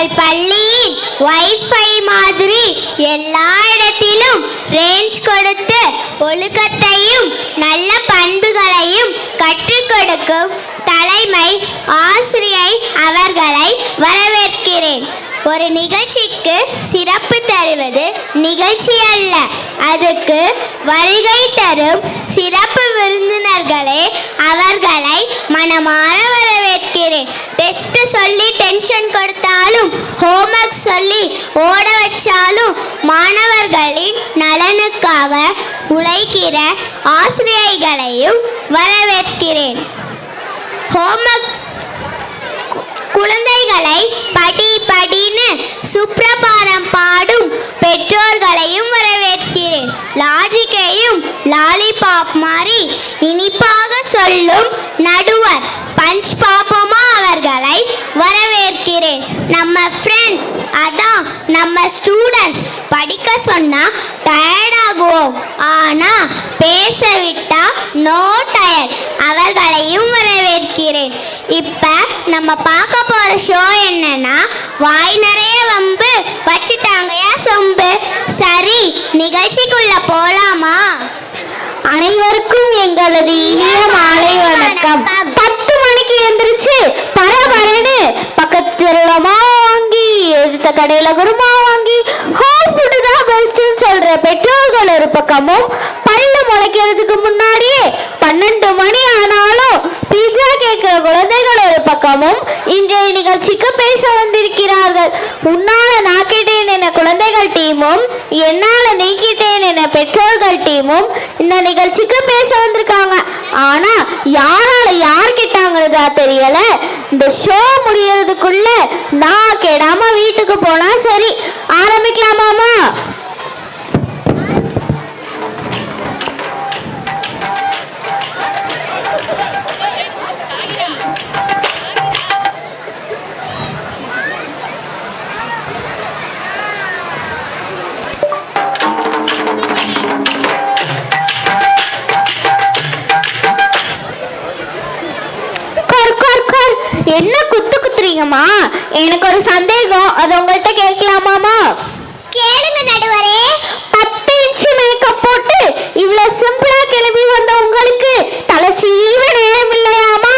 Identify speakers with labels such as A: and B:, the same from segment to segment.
A: உங்கள் பள்ளியில் வைஃபை மாதிரி எல்லா இடத்திலும் ரேஞ்ச் கொடுத்து ஒழுக்கத்தையும் நல்ல பண்புகளையும் கற்றுக் கொடுக்கும் தலைமை ஆசிரியை அவர்களை வரவேற்கிறேன். ஒரு நிகழ்ச்சிக்கு சிறப்பு தருவது நிகழ்ச்சி அல்ல, அதுக்கு வருகை தரும் சிறப்பு விருந்தினர்களே, அவர்களை மனமாற வரவேற்கிறேன். டெஸ்ட் சொல்லி டென்ஷன் கொடுத்தாலும், ஹோம்ஒர்க் சொல்லி ஓட வச்சாலும் மாணவர்களின் நலனுக்காக உழைக்கிற ஆசிரியர்களையும் வரவேற்கிறேன். ஹோம்ஒர்க் குழந்தைகளை படி படின்னு சுப்ரபாரம் பாடும் பெற்றோர்களையும் வரவேற்கிறேன். லாஜிக்கையும் லாலிபாப் மாதிரி இனிப்பாக சொல்லும் நடுவர் பஞ்ச் பாப்பமா அவர்களை வரவேற்கிறேன். நம்ம ஃப்ரெண்ட்ஸ், அதான் நம்ம ஸ்டூடெண்ட்ஸ், படிக்க சொன்னா டயர்ட் ஆகுவோம், ஆனா பேச விட்டா நோ டயர்ட், அவர்களையும் வரவேற்கிறேன். இப்ப நம்ம பார்க்க போற ஷோ என்னன்னா, வாய் நிறைய வம்பு வச்சுட்டாங்கயா சொம்பு. சரி, நிகழ்ச்சிக்குள்ள போலாமா?
B: அனைவருக்கும் எங்களது இனிய மாலை வணக்கம். 10 மணிக்கு எந்திரிச்சு பரபரன்னு பக்கத்து தெருவுல மாவு வாங்கி, எடுத்த கடையில குருமா வாங்கி, ஹோம் ஃபுட்டு தான் பெஸ்ட்னு சொல்ற பெற்றோர்கள் ஒரு பக்கமும், பல்லு முளைக்கிறதுக்கு முன்னாடியே 12 மணி ஆனாலும் பீட்சா கேட்கிற குழந்தைகள் ஒரு பக்கமும் இன்றைய நிகழ்ச்சிக்கு பேச வந்திருக்கிறார்கள். உன்னால நான் கேட்டேன் என குழந்தைகள் டீமும், என்னால நீ கேட்டேன் என பெற்றோர்கள் டீமும் இந்த நிகழ்ச்சிக்கு பேச வந்திருக்காங்க. ஆனா யாரால யார் கேட்டாங்கிறதா தெரியல. இந்த ஷோ முடியறதுக்குள்ள நான் கேடாம வீட்டுக்கு போனா சரி. ஆரம்பிக்கலாமாமா? என்ன குத்துறீங்கம்மா? எனக்கு ஒரு சந்தேகம், அது உங்கள்கிட்ட கேட்கலாமாமா?
A: கேளுங்க நடுவரே.
B: 10 இன்ச்சு மேக்கப் போட்டு இவ்வளவு சிம்பிளா கிளம்பி வந்த உங்களுக்கு தலை சீவ நேரம் இல்லையாமா?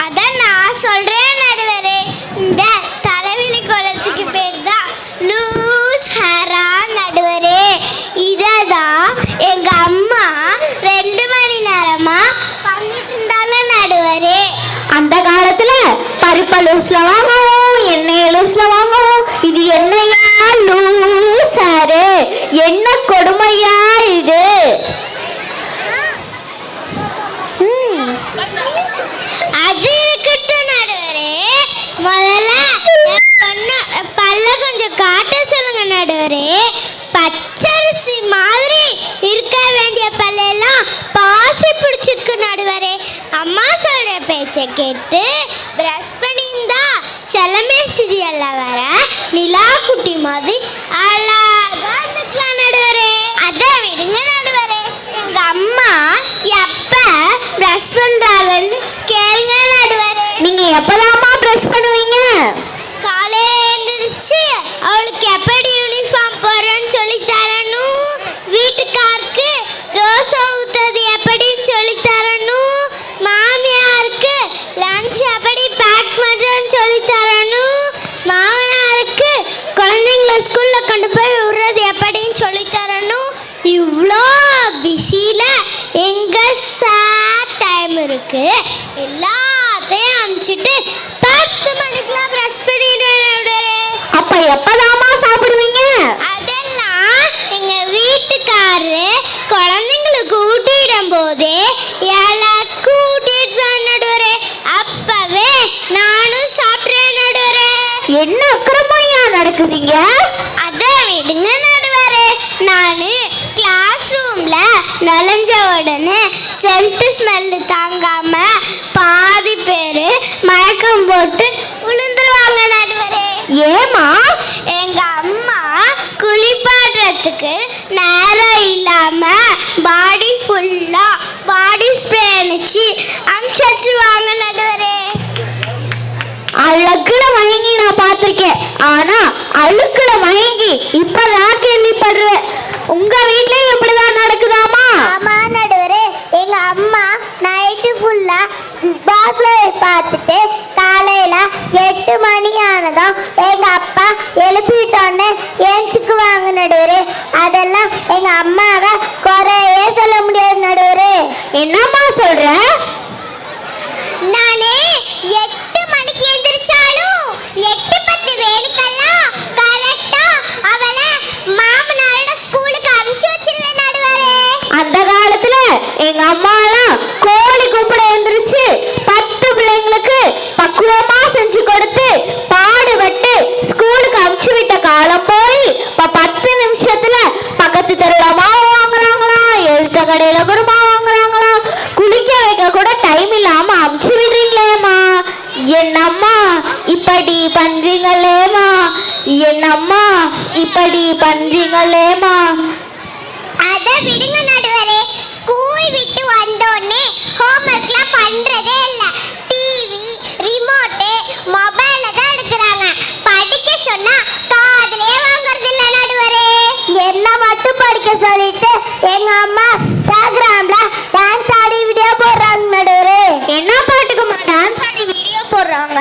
A: அதான் நான் சொல்றேன் நடுவரே, இந்த தலைவிழி கோலத்துக்கு பேர் தான் லூஸ் ஹேரா நடுவரே. இததான் எங்க அம்மா 2 மணி நேரமா பண்ணிட்டு இருந்தாங்க நடுவரே.
B: அந்த காலத்துல பருப்ப லூஸ்ல வாங்கவும், எண்ணெய லூஸ்ல வாங்கவும், இது என்னையா லூஸ் ஹேரு, என்ன கொடுமையா இது?
A: அது இருக்கட்டும் நடுவரே, முதல்ல பல்ல கொஞ்சம் காட்ட சொல்லுங்க நடுவரே. பச்சரிசி மாதிரி இருக்க வேண்டிய பல்லெல்லாம் பாசி பிடிச்சிருக்கு நடுவரே. அம்மா சொல்ற பேச்சை கேட்டு பிரஷ் பண்ணியிருந்தா செல்லமே சீரியல்ல வர நிலா குட்டி மாதிரி அழகா இருந்துக்கலாம் நடுவரே. அதை விடுங்க நடுவரே, எங்க அம்மா எப்ப பிரஷ் பண்றாங்கன்னு கேளுங்க நடுவரே.
B: நீங்க எப்பதாம்மா பிரஷ் பண்ணுவீங்க?
A: காலையில எழுந்திருச்சு அவளுக்கு எப்படி யூனிஃபார்ம் போறேன்னு சொல்லி தரணும், வீட்டுக்காருக்கு தோசை ஊத்துறது எப்படின்னு சொல்லி தரணும், மாமியாருக்கு லஞ்ச் எப்படி பேக் பண்றேன்னு சொல்லி தரணும், மாமனாருக்கு குழந்தைங்கள ஸ்கூல்ல கொண்டு போய் விடுறது எப்படின்னு சொல்லி தரணும். இவ்வளோ பிஸியில எங்க சார் டைம் இருக்கு? எல்லாத்தையும் அனுப்பிச்சிட்டு 10 மணிக்கெல்லாம் பிரஷ் பண்ணிடுவேன்.
B: அப்ப எப்பதாம்மா சாப்பிடுவீங்க?
A: அதெல்லாம் எங்க வீட்டுக்காரரு குழந்தைங்களுக்கு ஊட்டிடும் போதே எல்லாருக்கும் ஊட்டிட்டு நடுவரே, அப்பவே நானும் சாப்பிட்றேன் நடுவரே.
B: என்ன அக்கிரமையா நடக்குதுங்க?
A: அதை விடுங்க நடுவரே, நானு கிளாஸ் ரூம்ல நுழைஞ்ச உடனே சென்ட் ஸ்மெல்லு தாங்காம பாதி பேரு மயக்கம் போட்டு விழுந்துருவாங்க நடுவரே.
B: ஏமா?
A: எங்க அம்மா குளிப்பாடுறதுக்கு நேரம் பாடி ஃபுல்லா பாடி ஸ்ப்ரே அடிச்சு அம்சச்சு வாங்க நடுவரே.
B: அழகுல மயங்கி நான் பார்த்திருக்கேன், ஆனா அழுக்குல மயங்கி இப்பதான் கேள்விப்படுறேன். உங்க வீட்லயும் இப்படிதான் நடக்குதாமா?
A: ஆமா நடுவரே, எங்க அம்மா நைட்டு ஃபுல்லா பாஸ்ல பார்த்துட்டு காலையில 8 மணி ஆனதும் எங்க அப்பா எழுப்பிட்டோன்னு ஏஞ்சுக்குவாங்க நடுவரே. அதெல்லாம் எங்க அம்மாவை குறையே சொல்ல முடியாது நடுவரே.
B: என்னம்மா சொல்ற?
A: நானே 8 மணிக்கு எந்திரிச்சாலும் 8:10 வேணுக்கெல்லாம் கரெக்டா அவளை மாமனாரோட ஸ்கூலுக்கு அனுப்பிச்சு வச்சிருவேன் நடுவரே.
B: அந்த காலத்துல எங்க அம்மா எல்லாம் கோழி கும்பிட எந்திரிச்சு 10 பிள்ளைங்களுக்கு பக்குவமா செஞ்சு கொடுத்து பாடுபட்டு ஸ்கூலுக்கு அனுப்பிச்சு விட்ட காலம் போய் இப்ப 10 நிமிஷத்துல பக்கத்து தெருவுல மாவு வாங்குறாங்களாம், எழுத்த கடையில குருமா வாங்குறாங்களாம், குளிக்க வைக்க கூட டைம் இல்லாம அனுப்பிச்சு விடுறீங்களேம்மா. என்னம்மா இப்படி பண்றீங்களேம்மா, என்னம்மா இப்படி பண்றீங்களேம்மா.
A: அத விடுங்க நடுவரே, ஸ்கூல் விட்டு வந்தோடனே ஹோம்வொர்க்லாம் பண்றதே இல்ல. டிவி ரிமோட் மொபைல்ல தான் எடுக்கறாங்க. படிக்க சொன்னா காதுலயே வாங்குறது இல்ல நடுவரே. என்ன மட்டும் படிக்க சொல்லிட்டு எங்க அம்மா இன்ஸ்டாகிராம்ல டான்ஸ் ஆடி வீடியோ போடுறாங்க நடுவரே.
B: என்ன பாட்டுக்குமா டான்ஸ் ஆடி வீடியோ போடுறாங்க?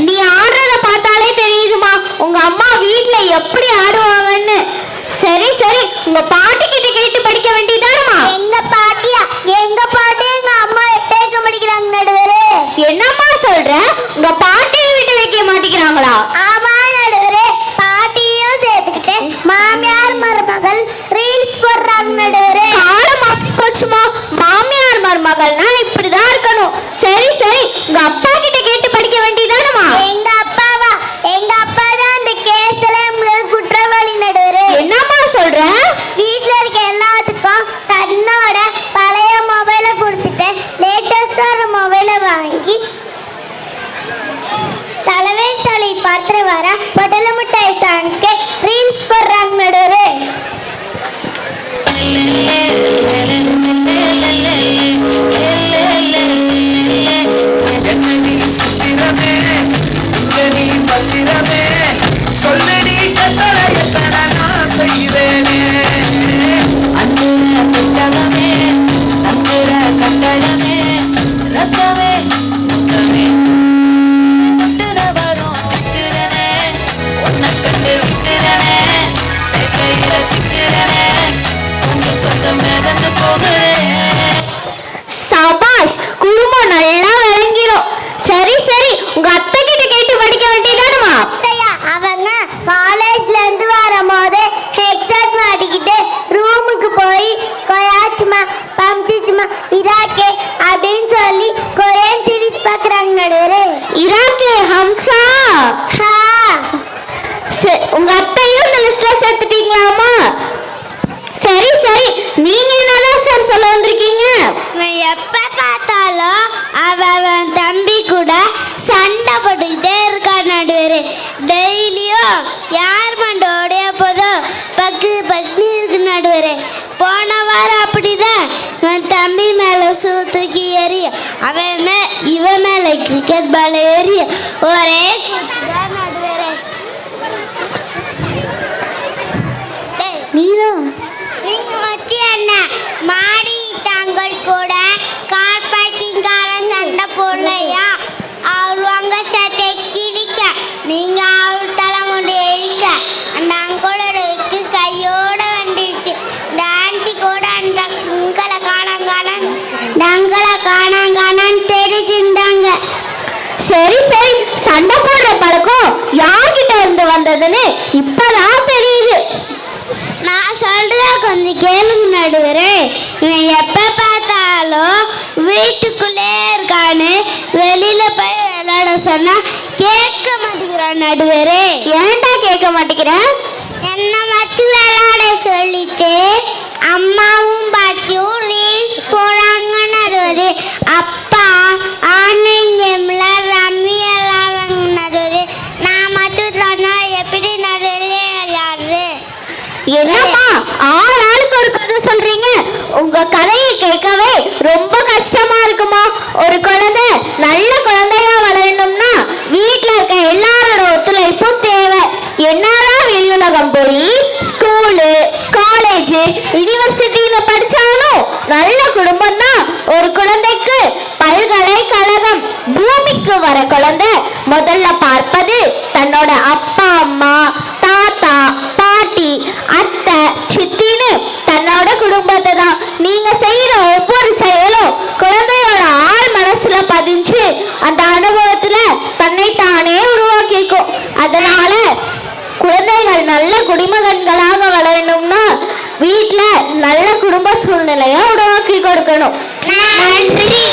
B: நீ ஆடுறத பார்த்தாலே தெரியுதுமா உங்க அம்மா வீட்ல எப்படி ஆடுவாங்கன்னு. சரி சரி, உங்க பாட்டி கிட்ட கேட்டு படிக்க வேண்டியதானமா?
A: எங்க பாட்டியா? எங்க பாட்டி எங்க அம்மா எட்டேக்க படிக்கிறாங்க நடுவரே.
B: என்னம்மா சொல்ற? உங்க பாட்டியை விட்டு வைக்க மாட்டேங்கிறாங்களா?
A: ஆமா நடுவரே, பாட்டியும் சேர்த்துக்கிட்டு மாமியார் மருமகள் ரீல்ஸ் போடுறாங்க நடுவரே.
B: காலம் போச்சுமா, மாமியார் மருமகள்னா இப்படிதான் இருக்கணும். சரி சரி, உங்க அப்பா கிட்ட கேட்டு படிக்க வேண்டியதானமா?
A: எங்க அப்பாவா? எங்க அப்பா தான் இந்த கேஸ்ல முதல் குற்றவாளி நடுவரே.
B: என்னம்மா சொல்ற?
A: வீட்ல இருக்க எல்லாத்துக்கும் தன்னோட பழைய மொபைலை கொடுத்துட்டு லேட்டஸ்டா ஒரு மொபைலை வாங்கி தலைமை தலை பார்த்து வர பொட்டல மிட்டாய் சாங்க ரீல்ஸ் போடுறாங்க நடுவரே.
C: சொல்லடி கட்டளை எத்தனை நான் செய்வேனே. அன்புற புத்தகமே அன்புற கட்டடமே ரத்தமே முத்தமே முட்டுற வரும் விட்டுறனே. ஒன்ன கண்டு விட்டுறனே, சேட்டையில சிக்கிறனே, கொஞ்சம் கொஞ்சம் மிதந்து போகிறேன்.
B: சபாஷ், குடும்பம் நல்லா விளங்கிரும். சரி சரி, உங்க அத்தை கிட்ட கேட்டு படிக்க வேண்டியதானமா?
A: அவங்க காலேஜ்ல இருந்து வரும்போது ஹெட்செட் மாட்டிக்கிட்டு ரூமுக்கு போய் கொயாச்சுமா பம்சிச்சுமா இராக்கே அப்படின்னு சொல்லி கொரியன் சீரிஸ் பார்க்குறாங்க நடுவரே.
B: இராக்கே ஹம்சா. உங்க அத்தையும் இந்த லிஸ்ட்ல சேர்த்துட்டீங்களாமா? சரி சரி, நீங்க என்னதான் சார் சொல்ல வந்திருக்கீங்க?
A: எப்ப பார்த்தாலும் அவன் தம்பி கூட சண்டை போட்டுக்கிட்டே இருக்கா நடுவரே. டெய்லியும் யார் மண்டோடைய போதும் பக்கு பக்கு இருக்கு நடுவரே. போன வாரம் அப்படிதான் இவன் தம்பி மேல தூக்கி எறிய, இவன் மேல கிரிக்கெட் பால் எறிய, ஒரே கூட்டுதான் நடுவரே.
B: நீதான்
A: நீங்க மத்தி அண்ணா மாடி தாங்கள் கூட கார் பார்க்கிங்காரன் சண்டை போடலையா? அவர் அங்க சட்டை கிழிக்க நீங்க அவர் தலைமுடி எழுக்க அந்த அங்கோட கையோட வந்துடுச்சு. இந்த ஆண்டி கூட அந்த உங்களை காணாங்கானன் தேடி
B: இருந்ததுன்னு இப்பதான் தெரியுது.
A: நான் சொல்றத கொஞ்சம் கேளுங்க நடுவரே. இவன் எப்ப பார்த்தாலும் வீட்டுக்குள்ளே இருக்கான்னு வெளியில போய் விளையாட சொன்னா கேட்க மாட்டேங்கிறான் நடுவரே.
B: ஏன்டா கேட்க மாட்டேங்கிறேன்?
A: என்ன மட்டும் விளையாட சொல்லிட்டு அம்மாவும் பாட்டியும் ரீல்ஸ் போறாங்க நடுவரே. அப்பா ஆன்லைன் கேம்ல ரம்மி விளையாடுறாங்க நடுவரே. நான் மட்டும் சொன்னா எப்படி நடுவரே விளையாடுறது?
B: என்னம்மா ஆளுக்கு ஒரு கதை சொல்றீங்க? உங்க கதையை கேட்கவே ரொம்ப கஷ்டமா இருக்குமா? ஒரு குழந்தை நல்ல குழந்தையா வளரணும்னா வீட்டுல இருக்க எல்லாரோட ஒத்துழைப்பும் தேவை. என்னதான் வெளியுலகம் போய் ஸ்கூலு காலேஜ் யூனிவர்சிட்டியில படிச்சாலும் நல்ல குடும்பம் தான் ஒரு குழந்தைக்கு பல்கலைக்கழகம். பூமிக்கு வர குழந்தை முதல்ல பார்ப்பது தன்னோட அப்பா அம்மா தாத்தா பாட்டி அத்தை சித்தின்னு தன்னோட குடும்பத்தை தான். நீங்க செய்யற ஒவ்வொரு செயலும் குழந்தையோட ஆள் மனசுல பதிஞ்சு அந்த அனுபவத்துல தன்னை தானே உருவாக்கிக்கும். அதனால குழந்தைகள் நல்ல குடிமகன்களாக வளரணும்னா வீட்டுல நல்ல குடும்ப சூழ்நிலையை உருவாக்கி கொடுக்கணும்.
A: நன்றி.